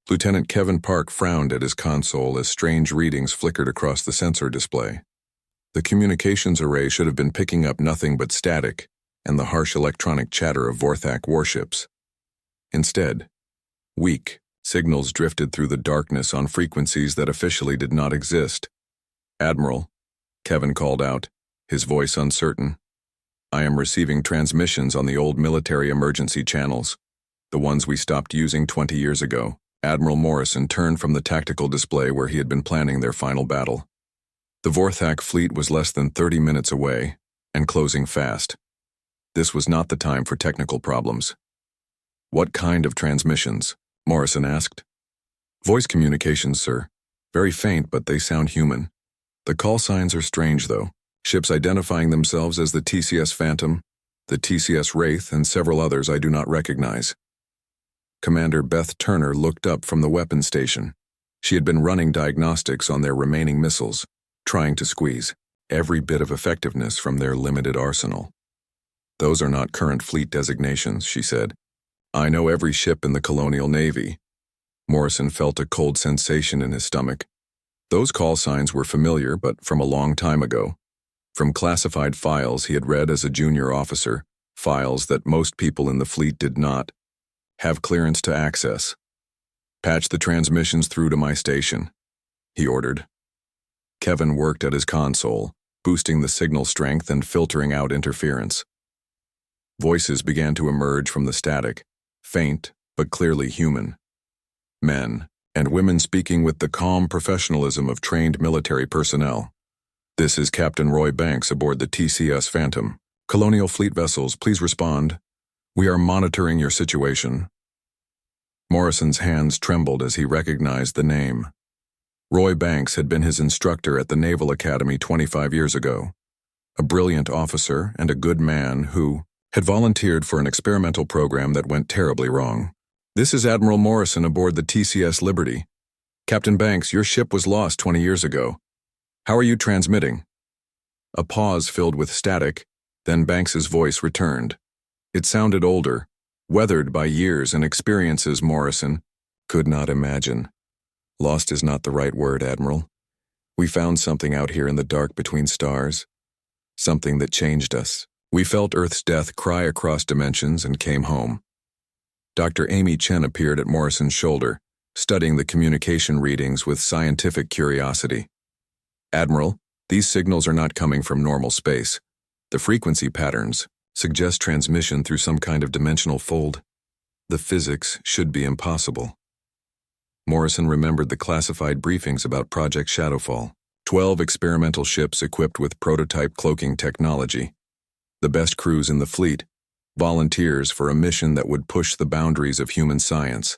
Lieutenant Kevin Park frowned at his console as strange readings flickered across the sensor display. The communications array should have been picking up nothing but static and the harsh electronic chatter of Vorthak warships. Instead, weak signals drifted through the darkness on frequencies that officially did not exist. "Admiral," Kevin called out, his voice uncertain. "I am receiving transmissions on the old military emergency channels, the ones we stopped using 20 years ago." Admiral Morrison turned from the tactical display where he had been planning their final battle. The Vorthak fleet was less than 30 minutes away, and closing fast. This was not the time for technical problems. "What kind of transmissions?" Morrison asked. "Voice communications, sir. Very faint, but they sound human. The call signs are strange, though. Ships identifying themselves as the TCS Phantom, the TCS Wraith, and several others I do not recognize." Commander Beth Turner looked up from the weapons station. She had been running diagnostics on their remaining missiles, trying to squeeze every bit of effectiveness from their limited arsenal. "Those are not current fleet designations," she said. "I know every ship in the Colonial Navy." Morrison felt a cold sensation in his stomach. Those call signs were familiar, but from a long time ago. From classified files he had read as a junior officer, files that most people in the fleet did not have clearance to access. "Patch the transmissions through to my station," he ordered. Kevin worked at his console, boosting the signal strength and filtering out interference. Voices began to emerge from the static, faint but clearly human. Men and women speaking with the calm professionalism of trained military personnel. "This is Captain Roy Banks aboard the TCS Phantom. Colonial Fleet vessels, please respond. We are monitoring your situation." Morrison's hands trembled as he recognized the name. Roy Banks had been his instructor at the Naval Academy 25 years ago. A brilliant officer and a good man who had volunteered for an experimental program that went terribly wrong. "This is Admiral Morrison aboard the TCS Liberty. Captain Banks, your ship was lost 20 years ago. How are you transmitting?" A pause filled with static, then Banks's voice returned. It sounded older, weathered by years and experiences Morrison could not imagine. "Lost is not the right word, Admiral. We found something out here in the dark between stars. Something that changed us. We felt Earth's death cry across dimensions and came home." Dr. Amy Chen appeared at Morrison's shoulder, studying the communication readings with scientific curiosity. "Admiral, these signals are not coming from normal space. The frequency patterns suggest transmission through some kind of dimensional fold. The physics should be impossible." Morrison remembered the classified briefings about Project Shadowfall. 12 experimental ships equipped with prototype cloaking technology. The best crews in the fleet, volunteers for a mission that would push the boundaries of human science.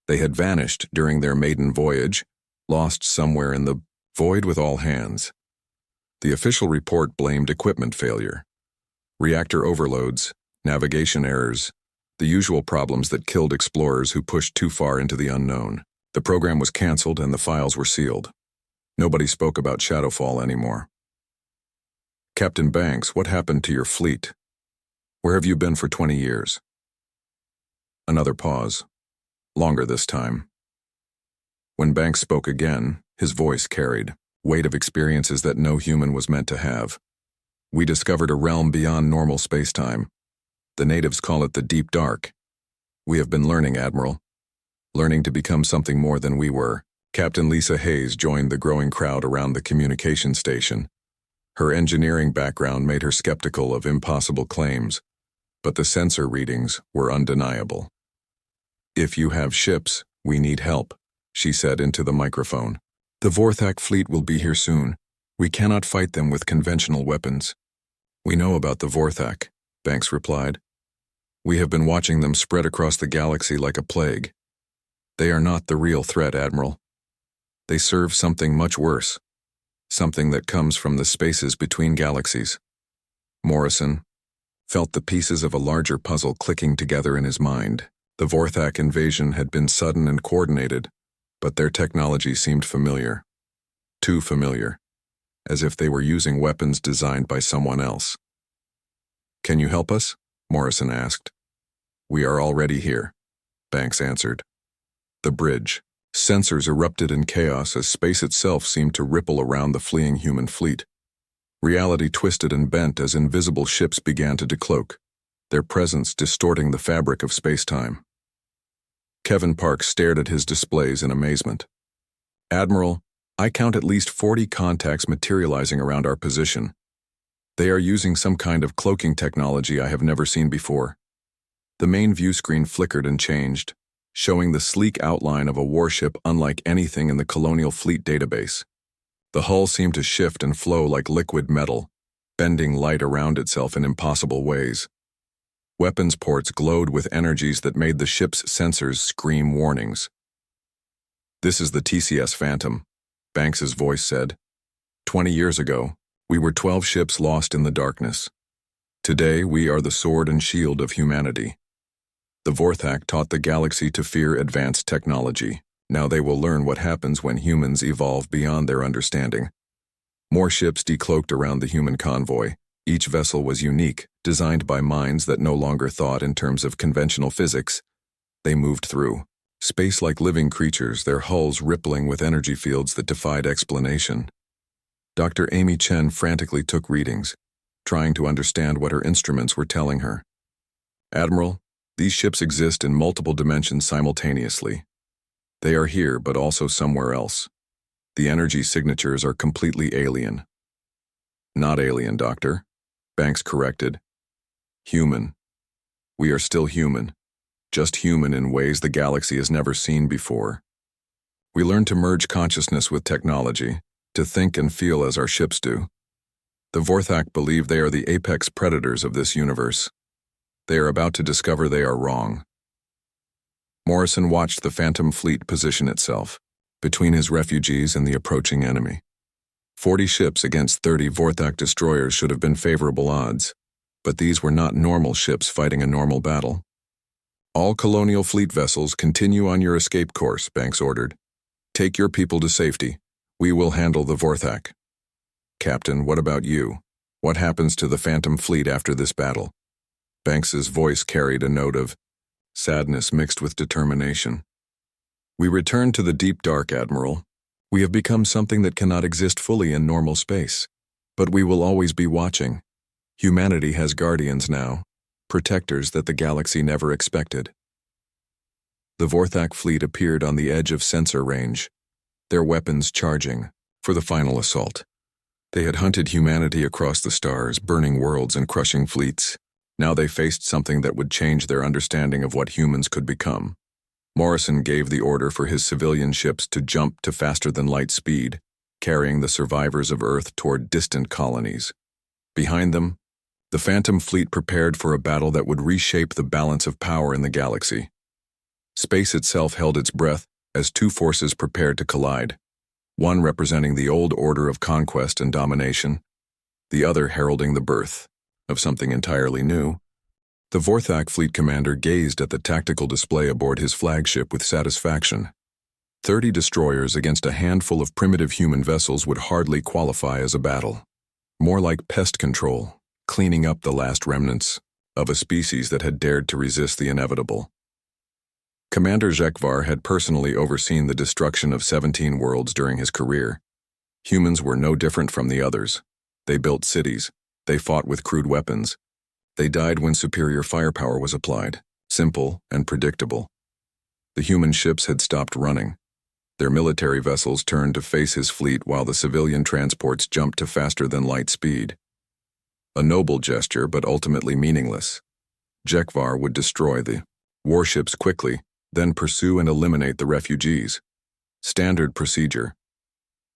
They had vanished during their maiden voyage, lost somewhere in the void with all hands. The official report blamed equipment failure, reactor overloads, navigation errors, the usual problems that killed explorers who pushed too far into the unknown. The program was canceled and the files were sealed. Nobody spoke about Shadowfall anymore. "Captain Banks, what happened to your fleet? Where have you been for 20 years? Another pause. Longer this time. When Banks spoke again, his voice carried weight of experiences that no human was meant to have. "We discovered a realm beyond normal space-time. The natives call it the Deep Dark. We have been learning, Admiral. Learning to become something more than we were." Captain Lisa Hayes joined the growing crowd around the communication station. Her engineering background made her skeptical of impossible claims, but the sensor readings were undeniable. "If you have ships, we need help," she said into the microphone. "The Vorthak fleet will be here soon. We cannot fight them with conventional weapons." "We know about the Vorthak," Banks replied. "We have been watching them spread across the galaxy like a plague. They are not the real threat, Admiral. They serve something much worse, something that comes from the spaces between galaxies." Morrison felt the pieces of a larger puzzle clicking together in his mind. The Vorthak invasion had been sudden and coordinated, but their technology seemed familiar. Too familiar, as if they were using weapons designed by someone else. "Can you help us?" Morrison asked. "We are already here," Banks answered. The bridge. Sensors erupted in chaos as space itself seemed to ripple around the fleeing human fleet. Reality twisted and bent as invisible ships began to decloak, their presence distorting the fabric of space-time. Kevin Park stared at his displays in amazement. "Admiral, I count at least 40 contacts materializing around our position. They are using some kind of cloaking technology I have never seen before." The main view screen flickered and changed, showing the sleek outline of a warship unlike anything in the Colonial Fleet database. The hull seemed to shift and flow like liquid metal, bending light around itself in impossible ways. Weapons ports glowed with energies that made the ship's sensors scream warnings. "This is the TCS Phantom," Banks's voice said. 20 years ago, we were 12 ships lost in the darkness. Today, we are the sword and shield of humanity. The Vorthak taught the galaxy to fear advanced technology. Now they will learn what happens when humans evolve beyond their understanding. More ships decloaked around the human convoy. Each vessel was unique, designed by minds that no longer thought in terms of conventional physics. They moved through space like living creatures, their hulls rippling with energy fields that defied explanation. Dr. Amy Chen frantically took readings, trying to understand what her instruments were telling her. "Admiral, these ships exist in multiple dimensions simultaneously. They are here, but also somewhere else. The energy signatures are completely alien." "Not alien, Doctor," Banks corrected. "Human. We are still human, just human in ways the galaxy has never seen before. We learn to merge consciousness with technology, to think and feel as our ships do. The Vorthak believe they are the apex predators of this universe. They are about to discover they are wrong." Morrison watched the Phantom fleet position itself, between his refugees and the approaching enemy. 40 ships against 30 Vorthak destroyers should have been favorable odds, but these were not normal ships fighting a normal battle. "All Colonial Fleet vessels continue on your escape course," Banks ordered. "Take your people to safety. We will handle the Vorthak." "Captain, what about you? What happens to the Phantom fleet after this battle?" Banks's voice carried a note of sadness mixed with determination. "We return to the deep dark, Admiral. We have become something that cannot exist fully in normal space. But we will always be watching. Humanity has guardians now, protectors that the galaxy never expected." The Vorthak fleet appeared on the edge of sensor range, their weapons charging for the final assault. They had hunted humanity across the stars, burning worlds and crushing fleets. Now they faced something that would change their understanding of what humans could become. Morrison gave the order for his civilian ships to jump to faster-than-light speed, carrying the survivors of Earth toward distant colonies. Behind them, the Phantom fleet prepared for a battle that would reshape the balance of power in the galaxy. Space itself held its breath as two forces prepared to collide, one representing the old order of conquest and domination, the other heralding the birth of something entirely new. The Vorthak fleet commander gazed at the tactical display aboard his flagship with satisfaction. 30 destroyers against a handful of primitive human vessels would hardly qualify as a battle. More like pest control, cleaning up the last remnants of a species that had dared to resist the inevitable. Commander HFY had personally overseen the destruction of 17 worlds during his career. Humans were no different from the others. They built cities. They fought with crude weapons. They died when superior firepower was applied, simple and predictable. The human ships had stopped running. Their military vessels turned to face his fleet while the civilian transports jumped to faster-than-light speed. A noble gesture, but ultimately meaningless. HFY would destroy the warships quickly, then pursue and eliminate the refugees. Standard procedure.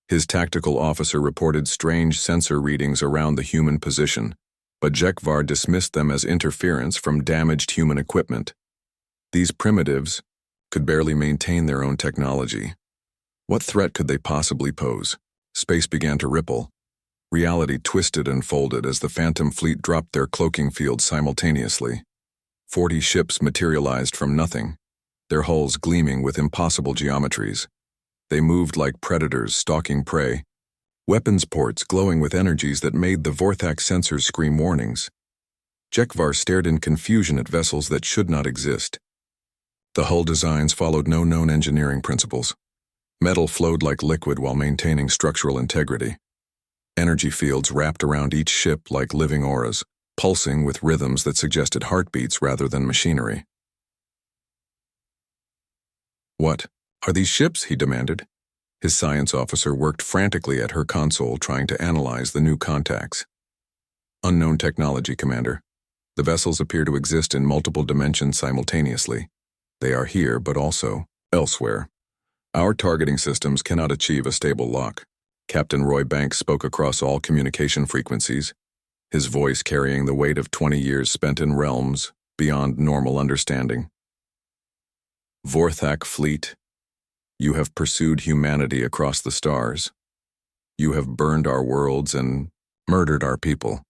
His tactical officer reported strange sensor readings around the human position, but HFY dismissed them as interference from damaged human equipment. These primitives could barely maintain their own technology. What threat could they possibly pose? Space began to ripple. Reality twisted and folded as the Phantom fleet dropped their cloaking fields simultaneously. 40 ships materialized from nothing, their hulls gleaming with impossible geometries. They moved like predators stalking prey, weapons ports glowing with energies that made the Vorthak sensors scream warnings. HFY stared in confusion at vessels that should not exist. The hull designs followed no known engineering principles. Metal flowed like liquid while maintaining structural integrity. Energy fields wrapped around each ship like living auras, pulsing with rhythms that suggested heartbeats rather than machinery. "What? Are these ships?" he demanded. His science officer worked frantically at her console trying to analyze the new contacts. "Unknown technology, Commander. The vessels appear to exist in multiple dimensions simultaneously. They are here, but also elsewhere. Our targeting systems cannot achieve a stable lock." Captain Roy Banks spoke across all communication frequencies, his voice carrying the weight of 20 years spent in realms beyond normal understanding. "Vorthak fleet, you have pursued humanity across the stars. You have burned our worlds and murdered our people.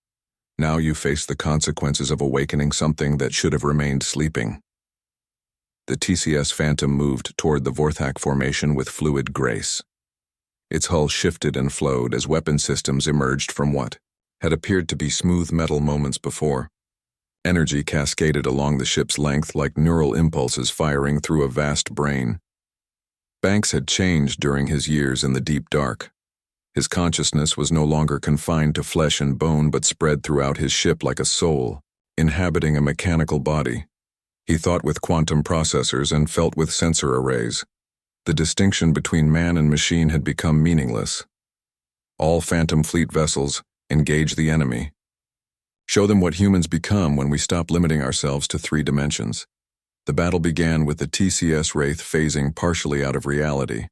Now you face the consequences of awakening something that should have remained sleeping." The TCS Phantom moved toward the Vorthak formation with fluid grace. Its hull shifted and flowed as weapon systems emerged from what had appeared to be smooth metal moments before. Energy cascaded along the ship's length like neural impulses firing through a vast brain. Banks had changed during his years in the deep dark. His consciousness was no longer confined to flesh and bone but spread throughout his ship like a soul, inhabiting a mechanical body. He thought with quantum processors and felt with sensor arrays. The distinction between man and machine had become meaningless. All Phantom Fleet vessels, engage the enemy. Show them what humans become when we stop limiting ourselves to 3 dimensions. The battle began with the TCS Wraith phasing partially out of reality.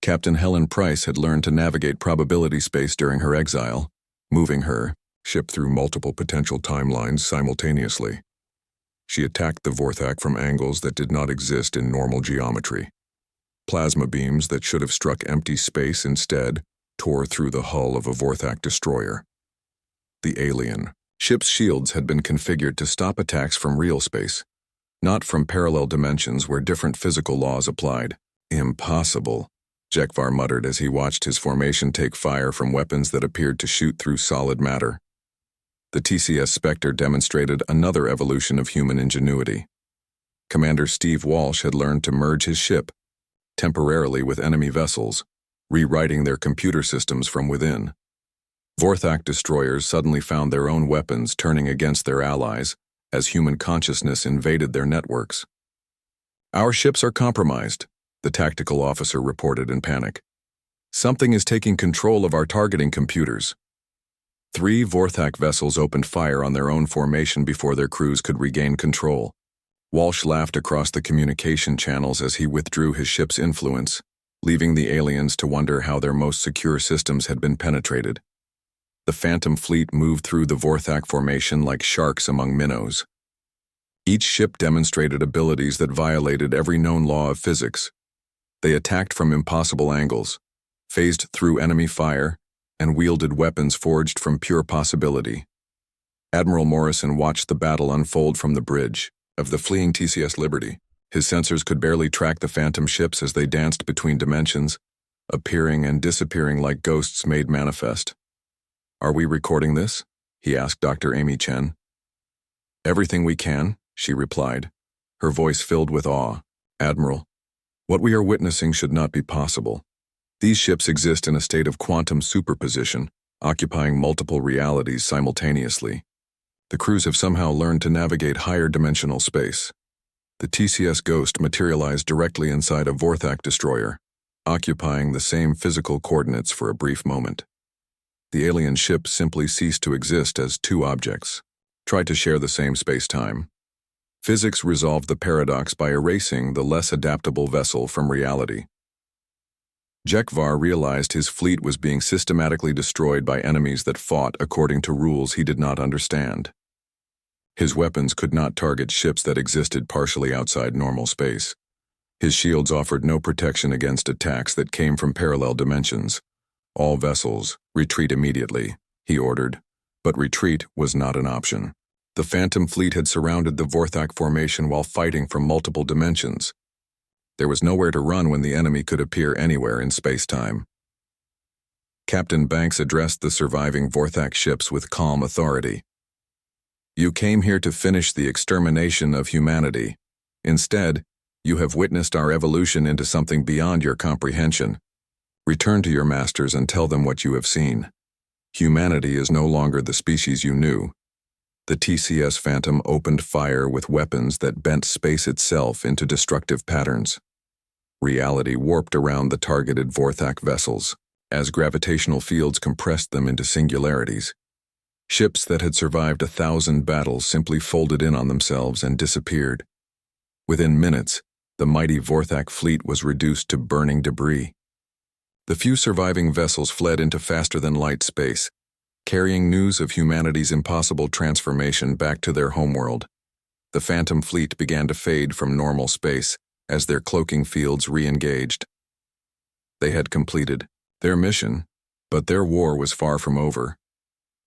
Captain Helen Price had learned to navigate probability space during her exile, moving her ship through multiple potential timelines simultaneously. She attacked the Vorthak from angles that did not exist in normal geometry. Plasma beams that should have struck empty space instead tore through the hull of a Vorthak destroyer. The alien ship's shields had been configured to stop attacks from real space, not from parallel dimensions where different physical laws applied. "Impossible," Jekvar muttered as he watched his formation take fire from weapons that appeared to shoot through solid matter. The TCS Spectre demonstrated another evolution of human ingenuity. Commander Steve Walsh had learned to merge his ship, temporarily with enemy vessels, rewriting their computer systems from within. Vorthak destroyers suddenly found their own weapons turning against their allies as human consciousness invaded their networks. "Our ships are compromised," the tactical officer reported in panic. "Something is taking control of our targeting computers." 3 Vorthak vessels opened fire on their own formation before their crews could regain control. Walsh laughed across the communication channels as he withdrew his ship's influence, leaving the aliens to wonder how their most secure systems had been penetrated. The Phantom Fleet moved through the Vorthak formation like sharks among minnows. Each ship demonstrated abilities that violated every known law of physics. They attacked from impossible angles, phased through enemy fire, and wielded weapons forged from pure possibility. Admiral Morrison watched the battle unfold from the bridge of the fleeing TCS Liberty. His sensors could barely track the Phantom ships as they danced between dimensions, appearing and disappearing like ghosts made manifest. "Are we recording this?" he asked Dr. Amy Chen. "Everything we can," she replied, her voice filled with awe. "Admiral, what we are witnessing should not be possible. These ships exist in a state of quantum superposition, occupying multiple realities simultaneously. The crews have somehow learned to navigate higher dimensional space. The TCS Ghost materialized directly inside a Vorthak destroyer, occupying the same physical coordinates for a brief moment. The alien ship simply ceased to exist as 2 objects, tried to share the same space-time. Physics resolved the paradox by erasing the less adaptable vessel from reality. Jekvar realized his fleet was being systematically destroyed by enemies that fought according to rules he did not understand. His weapons could not target ships that existed partially outside normal space. His shields offered no protection against attacks that came from parallel dimensions. "All vessels, retreat immediately," he ordered, but retreat was not an option. The Phantom Fleet had surrounded the Vorthak formation while fighting from multiple dimensions. There was nowhere to run when the enemy could appear anywhere in space-time. Captain Banks addressed the surviving Vorthak ships with calm authority. "You came here to finish the extermination of humanity. Instead, You have witnessed our evolution into something beyond your comprehension. Return to your masters and tell them what you have seen. Humanity is no longer the species you knew. The TCS Phantom opened fire with weapons that bent space itself into destructive patterns. Reality warped around the targeted Vorthak vessels, as gravitational fields compressed them into singularities. Ships that had survived 1,000 battles simply folded in on themselves and disappeared. Within minutes, the mighty Vorthak fleet was reduced to burning debris. The few surviving vessels fled into faster-than-light space, carrying news of humanity's impossible transformation back to their homeworld. The Phantom fleet began to fade from normal space as their cloaking fields re-engaged. They had completed their mission, but their war was far from over.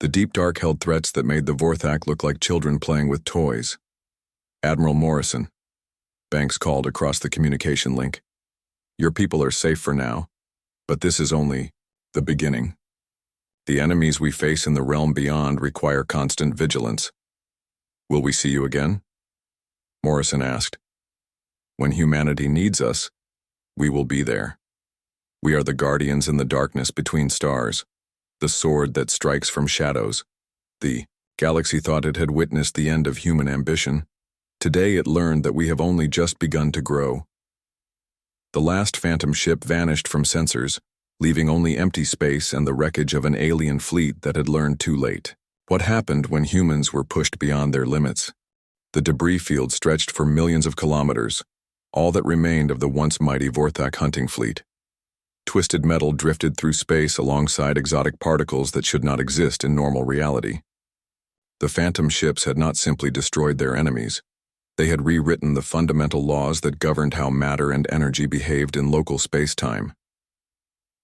The deep dark held threats that made the Vorthak look like children playing with toys. Admiral Morrison, Banks called across the communication link. Your people are safe for now, but this is only the beginning. The enemies we face in the realm beyond require constant vigilance. Will we see you again? Morrison asked. When humanity needs us, we will be there. We are the guardians in the darkness between stars, the sword that strikes from shadows. The galaxy thought it had witnessed the end of human ambition. Today it learned that we have only just begun to grow. The last Phantom ship vanished from sensors, leaving only empty space and the wreckage of an alien fleet that had learned too late. What happened when humans were pushed beyond their limits? The debris field stretched for millions of kilometers, all that remained of the once mighty Vorthak hunting fleet. Twisted metal drifted through space alongside exotic particles that should not exist in normal reality. The Phantom ships had not simply destroyed their enemies. They had rewritten the fundamental laws that governed how matter and energy behaved in local space-time.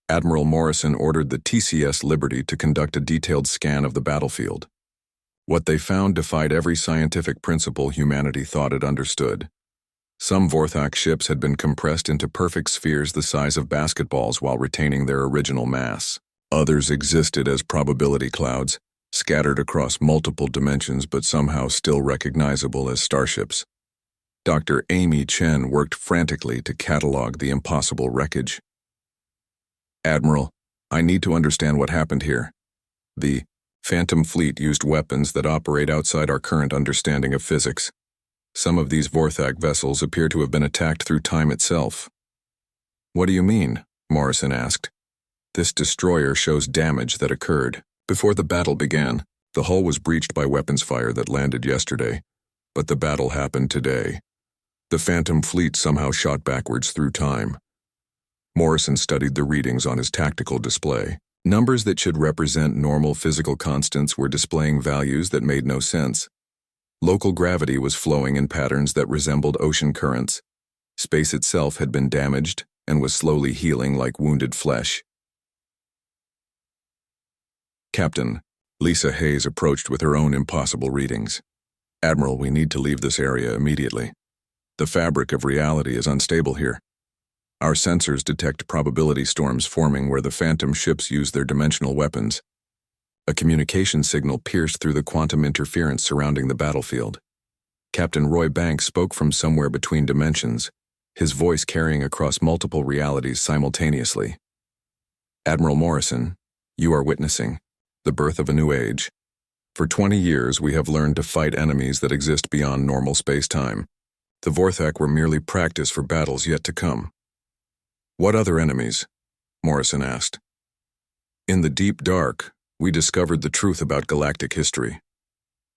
Admiral Morrison ordered the TCS Liberty to conduct a detailed scan of the battlefield. What they found defied every scientific principle humanity thought it understood. Some Vorthak ships had been compressed into perfect spheres the size of basketballs while retaining their original mass. Others existed as probability clouds, scattered across multiple dimensions but somehow still recognizable as starships. Dr. Amy Chen worked frantically to catalog the impossible wreckage. Admiral, I need to understand what happened here. The Phantom fleet used weapons that operate outside our current understanding of physics. Some of these Vorthak vessels appear to have been attacked through time itself. What do you mean? Morrison asked. This destroyer shows damage that occurred before the battle began. The hull was breached by weapons fire that landed yesterday, but the battle happened today. The Phantom fleet somehow shot backwards through time. Morrison studied the readings on his tactical display. Numbers that should represent normal physical constants were displaying values that made no sense. Local gravity was flowing in patterns that resembled ocean currents. Space itself had been damaged and was slowly healing like wounded flesh. Captain, Lisa Hayes approached with her own impossible readings. Admiral, we need to leave this area immediately. The fabric of reality is unstable here. Our sensors detect probability storms forming where the Phantom ships use their dimensional weapons. A communication signal pierced through the quantum interference surrounding the battlefield. Captain Roy Banks spoke from somewhere between dimensions, his voice carrying across multiple realities simultaneously. Admiral Morrison, you are witnessing the birth of a new age. For 20 years, we have learned to fight enemies that exist beyond normal space-time. The Vorthak were merely practice for battles yet to come. What other enemies? Morrison asked. In the deep dark, we discovered the truth about galactic history.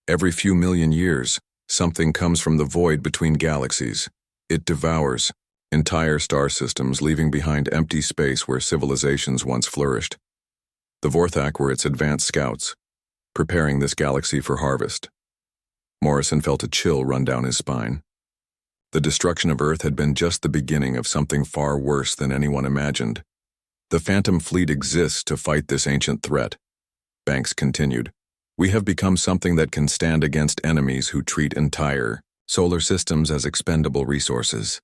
Every few million years, something comes from the void between galaxies. It devours entire star systems, leaving behind empty space where civilizations once flourished. The Vorthak were its advanced scouts, preparing this galaxy for harvest. Morrison felt a chill run down his spine. The destruction of Earth had been just the beginning of something far worse than anyone imagined. The Phantom fleet exists to fight this ancient threat. Banks continued. We have become something that can stand against enemies who treat entire solar systems as expendable resources.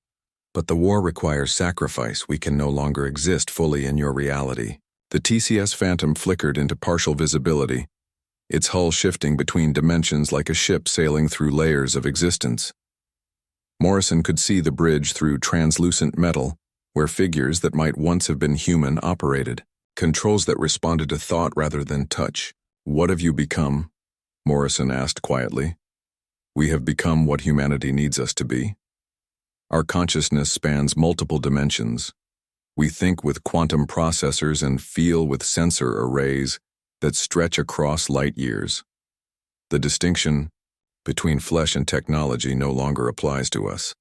But the war requires sacrifice. We can no longer exist fully in your reality. The TCS Phantom flickered into partial visibility, its hull shifting between dimensions like a ship sailing through layers of existence. Morrison could see the bridge through translucent metal, where figures that might once have been human operated. Controls that responded to thought rather than touch. "What have you become?" Morrison asked quietly. "We have become what humanity needs us to be. Our consciousness spans multiple dimensions. We think with quantum processors and feel with sensor arrays that stretch across light years. The distinction between flesh and technology no longer applies to us."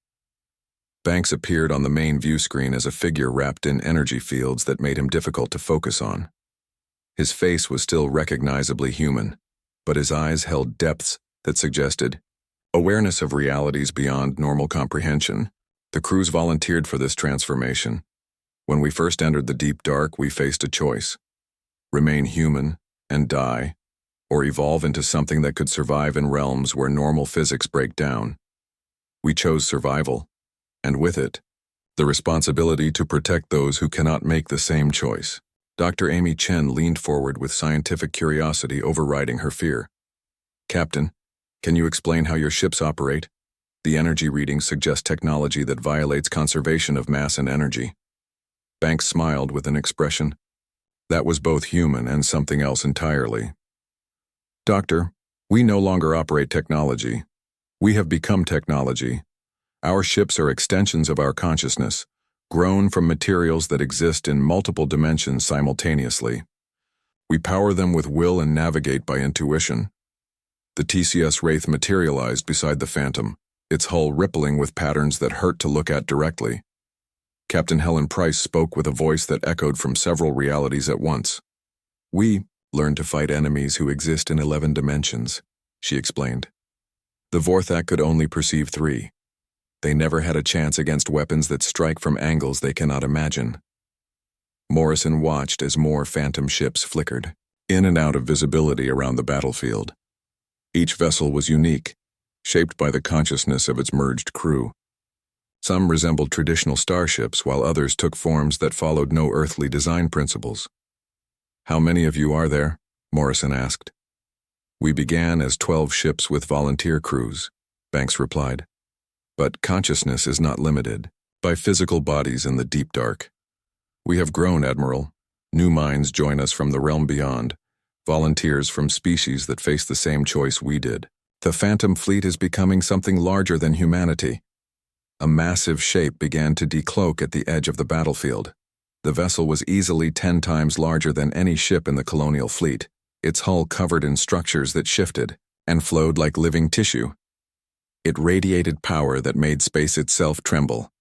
Banks appeared on the main view screen as a figure wrapped in energy fields that made him difficult to focus on. His face was still recognizably human, but his eyes held depths that suggested awareness of realities beyond normal comprehension. The crews volunteered for this transformation. When we first entered the deep dark, we faced a choice: remain human and die, or evolve into something that could survive in realms where normal physics break down. We chose survival, and with it, the responsibility to protect those who cannot make the same choice. Dr. Amy Chen leaned forward with scientific curiosity overriding her fear. "Captain, can you explain how your ships operate? The energy readings suggest technology that violates conservation of mass and energy." Banks smiled with an expression that was both human and something else entirely. "Doctor, we no longer operate technology. We have become technology. Our ships are extensions of our consciousness, grown from materials that exist in multiple dimensions simultaneously. We power them with will and navigate by intuition." The TCS Wraith materialized beside the Phantom, its hull rippling with patterns that hurt to look at directly. Captain Helen Price spoke with a voice that echoed from several realities at once. "We learn to fight enemies who exist in 11 dimensions," she explained. "The Vorthak could only perceive 3. They never had a chance against weapons that strike from angles they cannot imagine." Morrison watched as more Phantom ships flickered in and out of visibility around the battlefield. Each vessel was unique, shaped by the consciousness of its merged crew. Some resembled traditional starships, while others took forms that followed no earthly design principles. "How many of you are there?" Morrison asked. "We began as 12 ships with volunteer crews," Banks replied. "But consciousness is not limited by physical bodies in the deep dark. We have grown, Admiral. New minds join us from the realm beyond, volunteers from species that face the same choice we did. The Phantom fleet is becoming something larger than humanity." A massive shape began to decloak at the edge of the battlefield. The vessel was easily 10 times larger than any ship in the colonial fleet, its hull covered in structures that shifted and flowed like living tissue. It radiated power that made space itself tremble.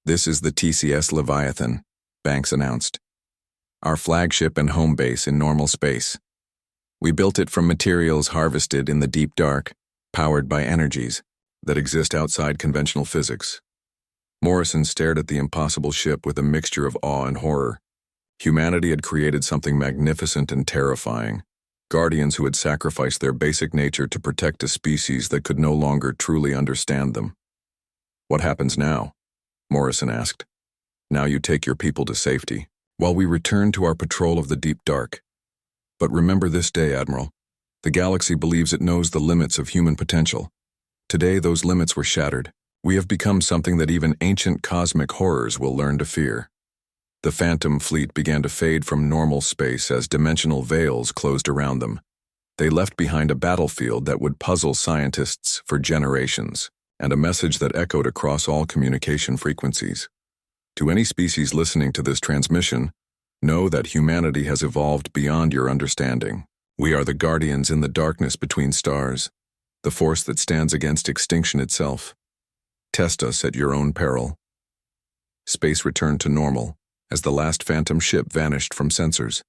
"This is the TCS Leviathan," Banks announced. "Our flagship and home base in normal space. We built it from materials harvested in the deep dark, powered by energies that exist outside conventional physics." Morrison stared at the impossible ship with a mixture of awe and horror. Humanity had created something magnificent and terrifying. Guardians who had sacrificed their basic nature to protect a species that could no longer truly understand them. "What happens now?" Morrison asked. "Now you take your people to safety, while we return to our patrol of the deep dark. But remember this day, Admiral. The galaxy believes it knows the limits of human potential. Today those limits were shattered. We have become something that even ancient cosmic horrors will learn to fear." The Phantom fleet began to fade from normal space as dimensional veils closed around them. They left behind a battlefield that would puzzle scientists for generations, and a message that echoed across all communication frequencies. To any species listening to this transmission, know that humanity has evolved beyond your understanding. We are the guardians in the darkness between stars, the force that stands against extinction itself. Test us at your own peril. Space returned to normal as the last Phantom ship vanished from sensors.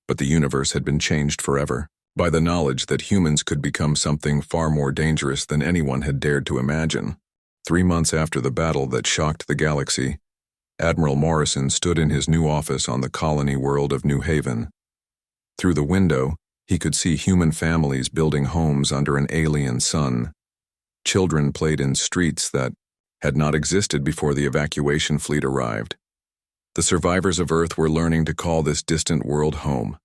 But the universe had been changed forever by the knowledge that humans could become something far more dangerous than anyone had dared to imagine. 3 months after the battle that shocked the galaxy, Admiral Morrison stood in his new office on the colony world of New Haven. Through the window, he could see human families building homes under an alien sun. Children played in streets that had not existed before the evacuation fleet arrived. The survivors of Earth were learning to call this distant world home.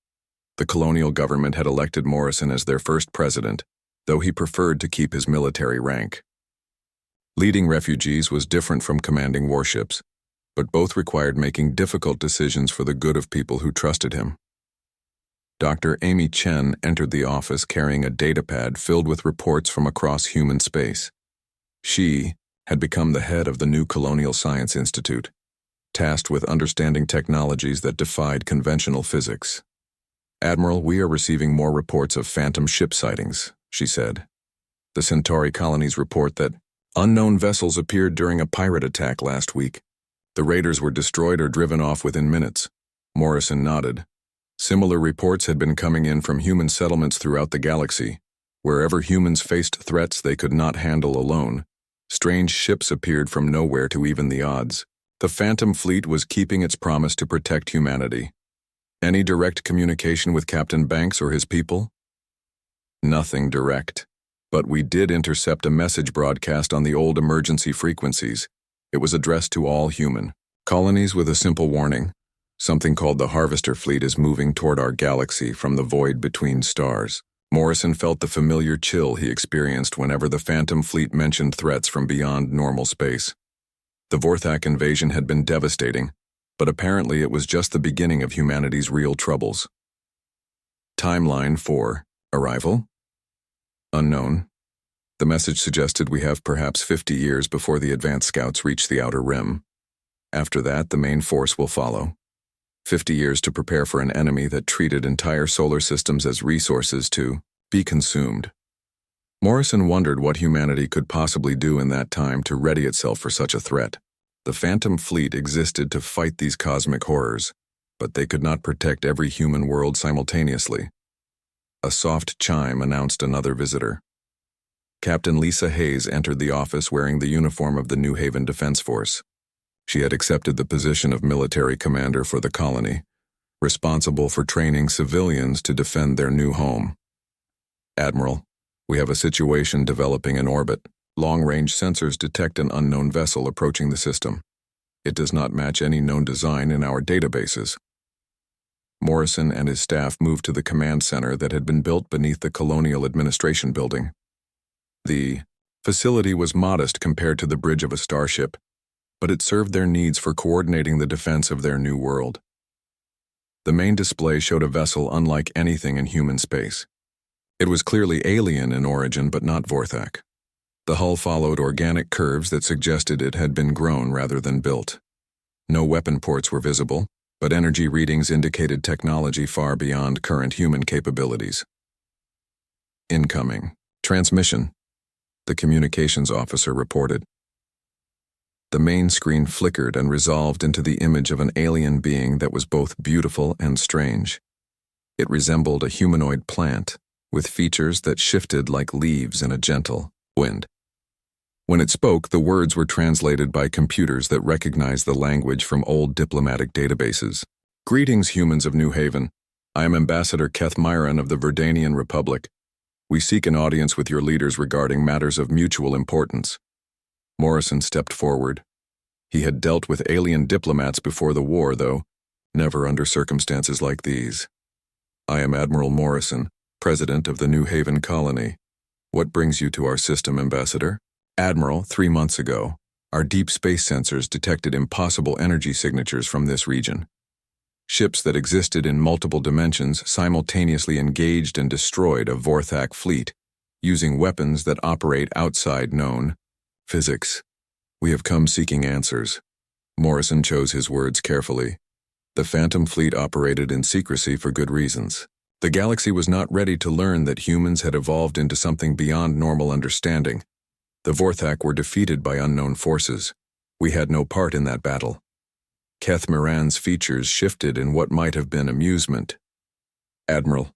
The colonial government had elected Morrison as their first president, though he preferred to keep his military rank. Leading refugees was different from commanding warships, but both required making difficult decisions for the good of people who trusted him. Dr. Amy Chen entered the office carrying a datapad filled with reports from across human space. She had become the head of the new Colonial Science Institute, tasked with understanding technologies that defied conventional physics. "Admiral, we are receiving more reports of phantom ship sightings," she said. "The Centauri colonies report that unknown vessels appeared during a pirate attack last week. The raiders were destroyed or driven off within minutes." Morrison nodded. Similar reports had been coming in from human settlements throughout the galaxy. Wherever humans faced threats they could not handle alone, strange ships appeared from nowhere to even the odds. The Phantom Fleet was keeping its promise to protect humanity. Any direct communication with Captain Banks or his people? Nothing direct. But we did intercept a message broadcast on the old emergency frequencies. It was addressed to all human colonies with a simple warning. Something called the Harvester Fleet is moving toward our galaxy from the void between stars. Morrison felt the familiar chill he experienced whenever the Phantom Fleet mentioned threats from beyond normal space. The Vorthak invasion had been devastating, but apparently it was just the beginning of humanity's real troubles. Timeline 4. Arrival? Unknown. The message suggested we have perhaps 50 years before the advanced scouts reach the outer rim. After that, the main force will follow. 50 years to prepare for an enemy that treated entire solar systems as resources to be consumed. Morrison wondered what humanity could possibly do in that time to ready itself for such a threat. The Phantom Fleet existed to fight these cosmic horrors, but they could not protect every human world simultaneously. A soft chime announced another visitor. Captain Lisa Hayes entered the office wearing the uniform of the New Haven Defense Force. She had accepted the position of military commander for the colony, responsible for training civilians to defend their new home. "Admiral, we have a situation developing in orbit. Long-range sensors detect an unknown vessel approaching the system. It does not match any known design in our databases." Morrison and his staff moved to the command center that had been built beneath the Colonial Administration building. The facility was modest compared to the bridge of a starship, but it served their needs for coordinating the defense of their new world. The main display showed a vessel unlike anything in human space. It was clearly alien in origin but not Vorthak. The hull followed organic curves that suggested it had been grown rather than built. No weapon ports were visible, but energy readings indicated technology far beyond current human capabilities. "Incoming. Transmission," the communications officer reported. The main screen flickered and resolved into the image of an alien being that was both beautiful and strange. It resembled a humanoid plant, with features that shifted like leaves in a gentle wind. When it spoke, the words were translated by computers that recognized the language from old diplomatic databases. "Greetings, humans of New Haven. I am Ambassador Keth Myron of the Verdanian Republic. We seek an audience with your leaders regarding matters of mutual importance." Morrison stepped forward. He had dealt with alien diplomats before the war, though never under circumstances like these. "I am Admiral Morrison, President of the New Haven Colony. What brings you to our system, Ambassador?" "Admiral, 3 months ago, our deep space sensors detected impossible energy signatures from this region. Ships that existed in multiple dimensions simultaneously engaged and destroyed a Vorthak fleet, using weapons that operate outside known physics. We have come seeking answers." Morrison chose his words carefully. The Phantom Fleet operated in secrecy for good reasons. The galaxy was not ready to learn that humans had evolved into something beyond normal understanding. The Vorthak were defeated by unknown forces. We had no part in that battle. Keth Moran's features shifted in what might have been amusement. "Admiral,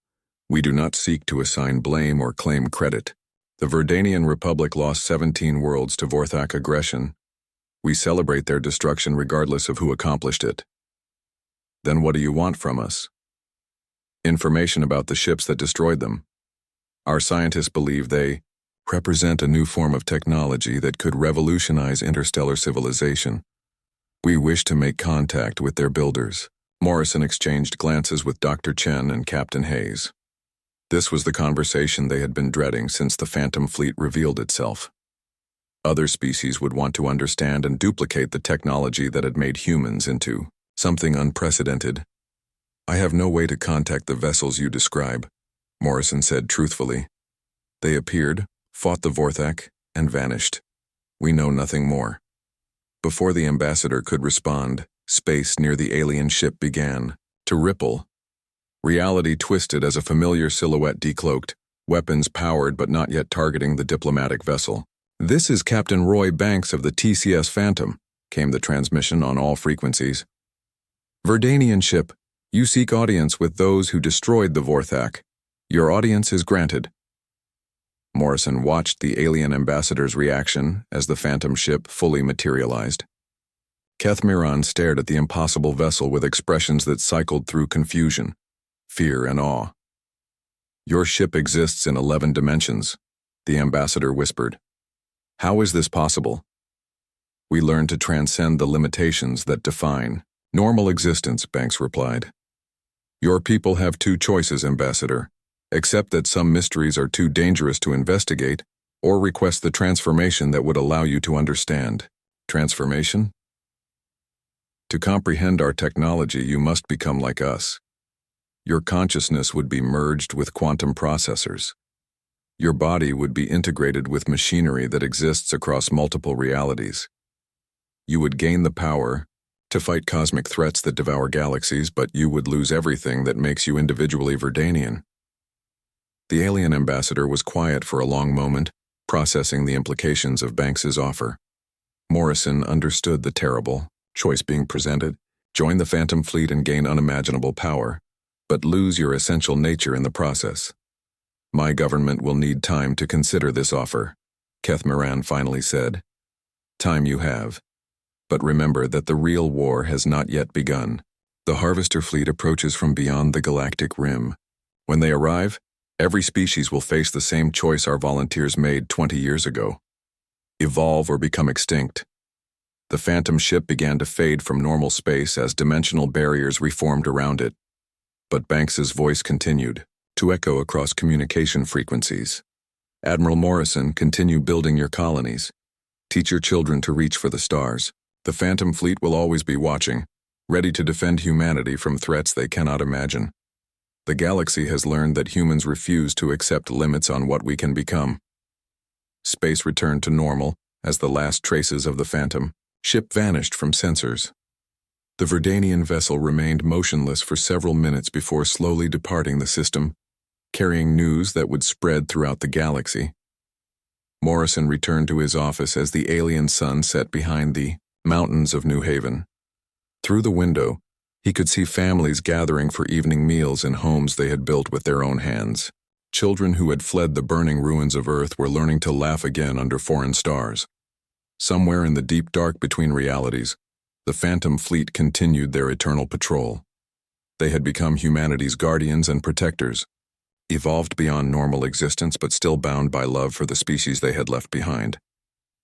we do not seek to assign blame or claim credit. The Verdanian Republic lost 17 worlds to Vorthak aggression. We celebrate their destruction regardless of who accomplished it." "Then what do you want from us?" "Information about the ships that destroyed them. Our scientists believe they represent a new form of technology that could revolutionize interstellar civilization. We wish to make contact with their builders." Morrison exchanged glances with Dr. Chen and Captain Hayes. This was the conversation they had been dreading since the Phantom Fleet revealed itself. Other species would want to understand and duplicate the technology that had made humans into something unprecedented. "I have no way to contact the vessels you describe," Morrison said truthfully. "They appeared, fought the Vorthak, and vanished. We know nothing more." Before the ambassador could respond, space near the alien ship began to ripple. Reality twisted as a familiar silhouette decloaked, weapons powered but not yet targeting the diplomatic vessel. "This is Captain Roy Banks of the TCS Phantom," came the transmission on all frequencies. "Verdanian ship, you seek audience with those who destroyed the Vorthak. Your audience is granted." Morrison watched the alien ambassador's reaction as the Phantom ship fully materialized. Keth Miran stared at the impossible vessel with expressions that cycled through confusion, fear, and awe. "Your ship exists in 11 dimensions," the ambassador whispered. "How is this possible?" "We learn to transcend the limitations that define normal existence," Banks replied. "Your people have two choices, Ambassador. Accept that some mysteries are too dangerous to investigate, or request the transformation that would allow you to understand." "Transformation?" "To comprehend our technology, you must become like us. Your consciousness would be merged with quantum processors. Your body would be integrated with machinery that exists across multiple realities. You would gain the power to fight cosmic threats that devour galaxies, but you would lose everything that makes you individually Verdanian." The alien ambassador was quiet for a long moment, processing the implications of Banks's offer. Morrison understood the terrible choice being presented: join the Phantom fleet and gain unimaginable power, but lose your essential nature in the process. "My government will need time to consider this offer," Keth Moran finally said. "Time you have. But remember that the real war has not yet begun. The Harvester fleet approaches from beyond the galactic rim. When they arrive, every species will face the same choice our volunteers made 20 years ago: evolve or become extinct." The Phantom ship began to fade from normal space as dimensional barriers reformed around it. But Banks's voice continued to echo across communication frequencies. "Admiral Morrison, continue building your colonies. Teach your children to reach for the stars. The Phantom fleet will always be watching, ready to defend humanity from threats they cannot imagine. The galaxy has learned that humans refuse to accept limits on what we can become." Space returned to normal as the last traces of the Phantom ship vanished from sensors. The Verdanian vessel remained motionless for several minutes before slowly departing the system, carrying news that would spread throughout the galaxy. Morrison returned to his office as the alien sun set behind the mountains of New Haven. Through the window, he could see families gathering for evening meals in homes they had built with their own hands. Children who had fled the burning ruins of Earth were learning to laugh again under foreign stars. Somewhere in the deep dark between realities, the Phantom fleet continued their eternal patrol. They had become humanity's guardians and protectors, evolved beyond normal existence but still bound by love for the species they had left behind.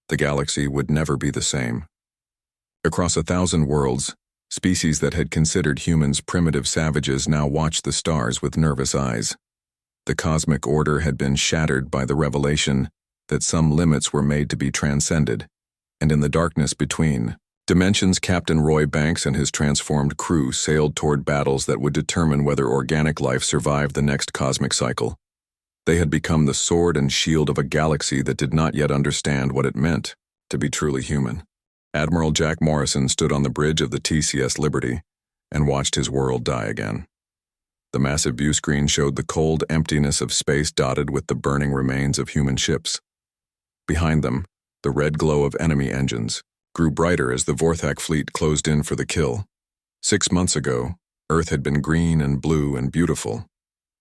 The galaxy would never be the same. Across 1,000 worlds, species that had considered humans primitive savages now watched the stars with nervous eyes. The cosmic order had been shattered by the revelation that some limits were made to be transcended, and in the darkness between dimensions, Captain Roy Banks and his transformed crew sailed toward battles that would determine whether organic life survived the next cosmic cycle. They had become the sword and shield of a galaxy that did not yet understand what it meant to be truly human. Admiral Jack Morrison stood on the bridge of the TCS Liberty and watched his world die again. The massive view screen showed the cold emptiness of space dotted with the burning remains of human ships. Behind them, the red glow of enemy engines grew brighter as the Vorthak fleet closed in for the kill. 6 months ago, Earth had been green and blue and beautiful.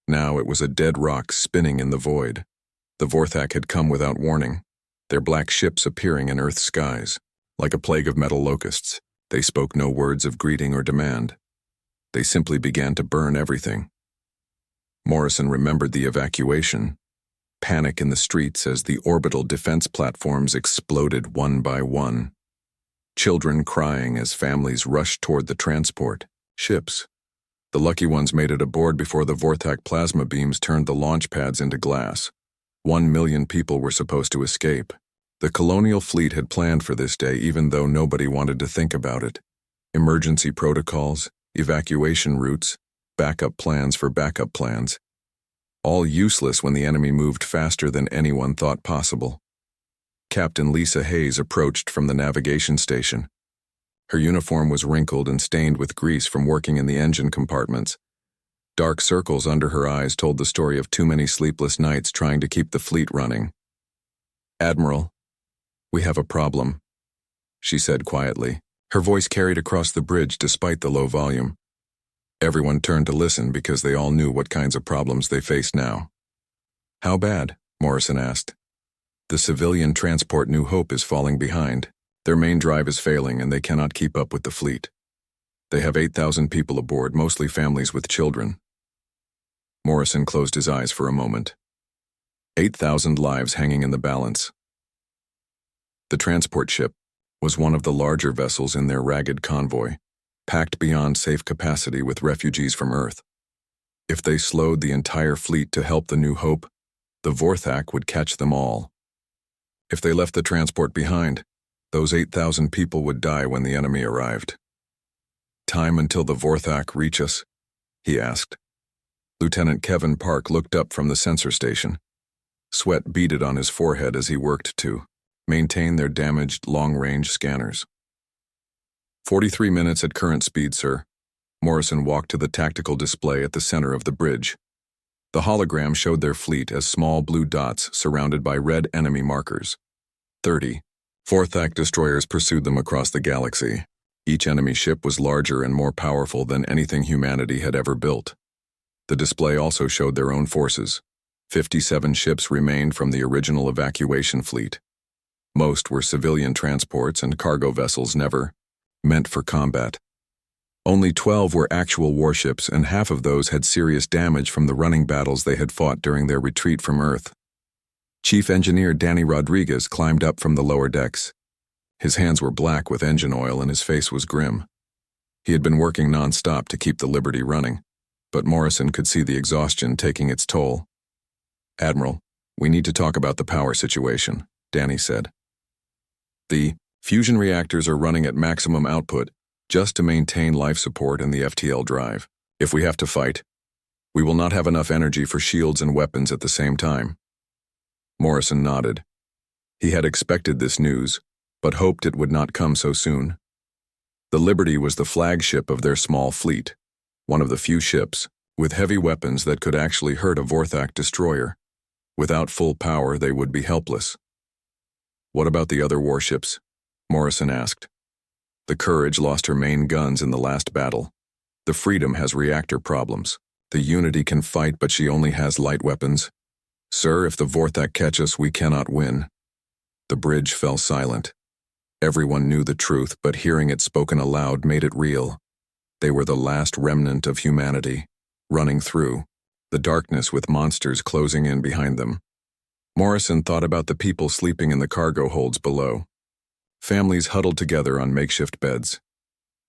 Now it was a dead rock spinning in the void. The Vorthak had come without warning, their black ships appearing in Earth's skies. Like a plague of metal locusts, they spoke no words of greeting or demand. They simply began to burn everything. Morrison remembered the evacuation, panic in the streets as the orbital defense platforms exploded one by one. Children crying as families rushed toward the transport ships. The lucky ones made it aboard before the Vorthak plasma beams turned the launch pads into glass. 1 million people were supposed to escape. The colonial fleet had planned for this day even though nobody wanted to think about it. Emergency protocols, evacuation routes, backup plans for backup plans. All useless when the enemy moved faster than anyone thought possible. Captain Lisa Hayes approached from the navigation station. Her uniform was wrinkled and stained with grease from working in the engine compartments. Dark circles under her eyes told the story of too many sleepless nights trying to keep the fleet running. "Admiral, we have a problem," she said quietly. Her voice carried across the bridge despite the low volume. Everyone turned to listen because they all knew what kinds of problems they faced now. "How bad?" Morrison asked. "The civilian transport New Hope is falling behind. Their main drive is failing and they cannot keep up with the fleet. They have 8,000 people aboard, mostly families with children." Morrison closed his eyes for a moment. 8,000 lives hanging in the balance. The transport ship was one of the larger vessels in their ragged convoy, packed beyond safe capacity with refugees from Earth. If they slowed the entire fleet to help the New Hope, the Vorthak would catch them all. If they left the transport behind, those 8,000 people would die when the enemy arrived. "Time until the Vorthak reach us?" he asked. Lieutenant Kevin Park looked up from the sensor station. Sweat beaded on his forehead as he worked to maintain their damaged long-range scanners. 43 minutes at current speed, sir." Morrison walked to the tactical display at the center of the bridge. The hologram showed their fleet as small blue dots surrounded by red enemy markers. 30. Vorthak destroyers pursued them across the galaxy. Each enemy ship was larger and more powerful than anything humanity had ever built. The display also showed their own forces. 57 ships remained from the original evacuation fleet. Most were civilian transports and cargo vessels never meant for combat. Only 12 were actual warships, and half of those had serious damage from the running battles they had fought during their retreat from Earth. Chief Engineer Danny Rodriguez climbed up from the lower decks. His hands were black with engine oil and his face was grim. He had been working non-stop to keep the Liberty running, but Morrison could see the exhaustion taking its toll. "Admiral, we need to talk about the power situation," Danny said. "The fusion reactors are running at maximum output just to maintain life support in the FTL drive. If we have to fight, we will not have enough energy for shields and weapons at the same time." Morrison nodded. He had expected this news, but hoped it would not come so soon. The Liberty was the flagship of their small fleet, one of the few ships with heavy weapons that could actually hurt a Vorthak destroyer. Without full power, they would be helpless. "What about the other warships?" Morrison asked. "The Courage lost her main guns in the last battle. The Freedom has reactor problems. The Unity can fight, but she only has light weapons. Sir, if the Vorthak catch us, we cannot win." The bridge fell silent. Everyone knew the truth, but hearing it spoken aloud made it real. They were the last remnant of humanity, running through the darkness with monsters closing in behind them. Morrison thought about the people sleeping in the cargo holds below. Families huddled together on makeshift beds.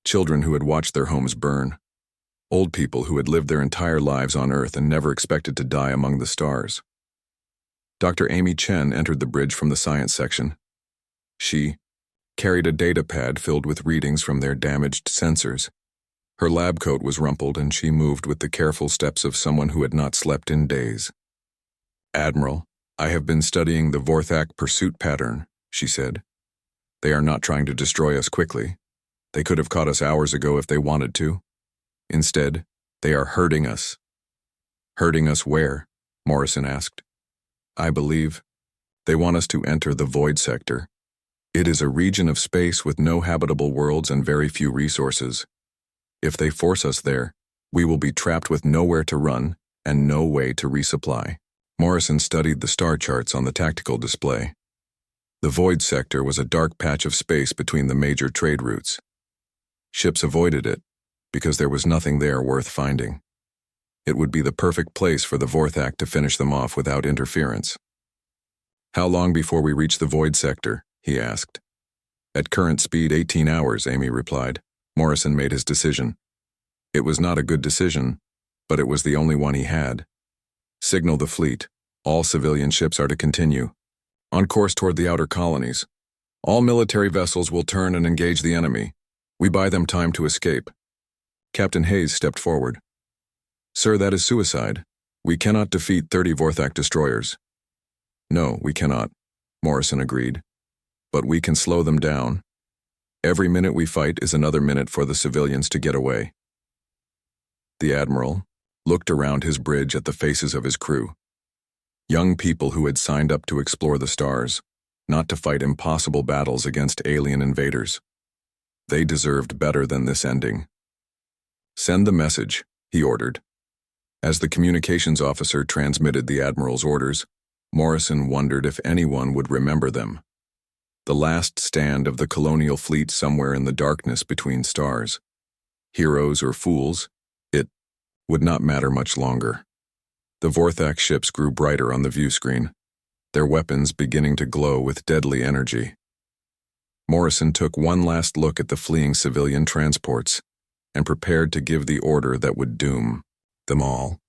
Children who had watched their homes burn. Old people who had lived their entire lives on Earth and never expected to die among the stars. Dr. Amy Chen entered the bridge from the science section. She carried a data pad filled with readings from their damaged sensors. Her lab coat was rumpled and she moved with the careful steps of someone who had not slept in days. "Admiral, I have been studying the Vorthak pursuit pattern," she said. "They are not trying to destroy us quickly. They could have caught us hours ago if they wanted to. Instead, they are hurting us." "Hurting us where?" Morrison asked. "I believe they want us to enter the Void Sector. It is a region of space with no habitable worlds and very few resources. If they force us there, we will be trapped with nowhere to run and no way to resupply." Morrison studied the star charts on the tactical display. The Void Sector was a dark patch of space between the major trade routes. Ships avoided it because there was nothing there worth finding. It would be the perfect place for the Vorthak to finish them off without interference. "How long before we reach the Void Sector?" he asked. "At current speed, 18 hours, Amy replied. Morrison made his decision. It was not a good decision, but it was the only one he had. "Signal the fleet. All civilian ships are to continue. On course toward the outer colonies. All military vessels will turn and engage the enemy. We buy them time to escape. Captain Hayes stepped forward. Sir, that is suicide. We cannot defeat 30 Vorthak destroyers. No, we cannot, Morrison agreed. But we can slow them down. Every minute we fight is another minute for the civilians to get away. The Admiral looked around his bridge at the faces of his crew. Young people who had signed up to explore the stars, not to fight impossible battles against alien invaders. They deserved better than this ending. Send the message, he ordered. As the communications officer transmitted the Admiral's orders, Morrison wondered if anyone would remember them. The last stand of the colonial fleet somewhere in the darkness between stars. Heroes or fools, it would not matter much longer. The Vorthak ships grew brighter on the view screen, their weapons beginning to glow with deadly energy. Morrison took one last look at the fleeing civilian transports and prepared to give the order that would doom them all.